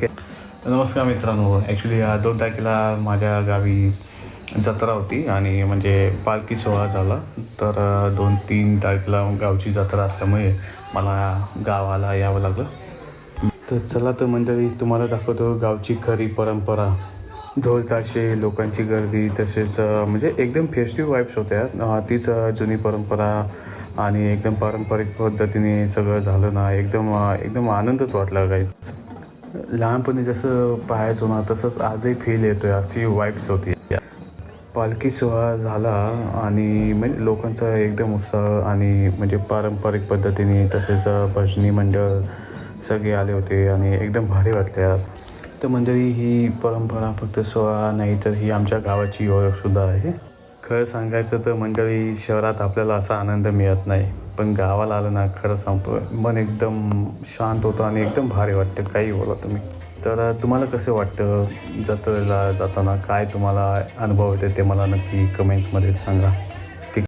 नमस्कार मित्रांनो. ॲक्च्युली 2 तारखेला माझ्या गावी जत्रा होती आणि म्हणजे पालखी सोहळा झाला. तर 2-3 तारखेला गावची जत्रा असल्यामुळे मला गावाला यावं लागलं. तर चला तर मंडळी तुम्हाला दाखवतो गावची खरी परंपरा. ढोल ताशे, लोकांची गर्दी तसेच म्हणजे एकदम फेस्टिव्ह वाईब्स होत्या. तीच जुनी परंपरा आणि एकदम पारंपरिक पद्धतीने सगळं झालं ना, एकदम एकदम आनंदच वाटला गाईज. लहानपणी जसं पाहायचो ना तसंच आजही फील येतोय, अशी वाईब्स होती. पालखी सोहळा झाला आणि म्हणजे लोकांचा एकदम उत्साह आणि म्हणजे पारंपरिक पद्धतीने तसेच भजनी मंडळ सगळे आले होते आणि एकदम भारी वाटले यार. तर मंडळी ही परंपरा फक्त सोहळा नाही तर ही आमच्या गावाची ओळखसुद्धा आहे. खरं सांगायचं तर मंडळी शहरात आपल्याला असा आनंद मिळत नाही, पण गावाला आलं ना खरं सांगतो मन एकदम शांत होतं आणि एकदम भारी वाटतं, काही बोला तुम्ही. तर तुम्हाला कसं वाटतं जत्रेला जाताना, काय तुम्हाला अनुभव येते ते मला नक्की कमेंट्समध्ये सांगा.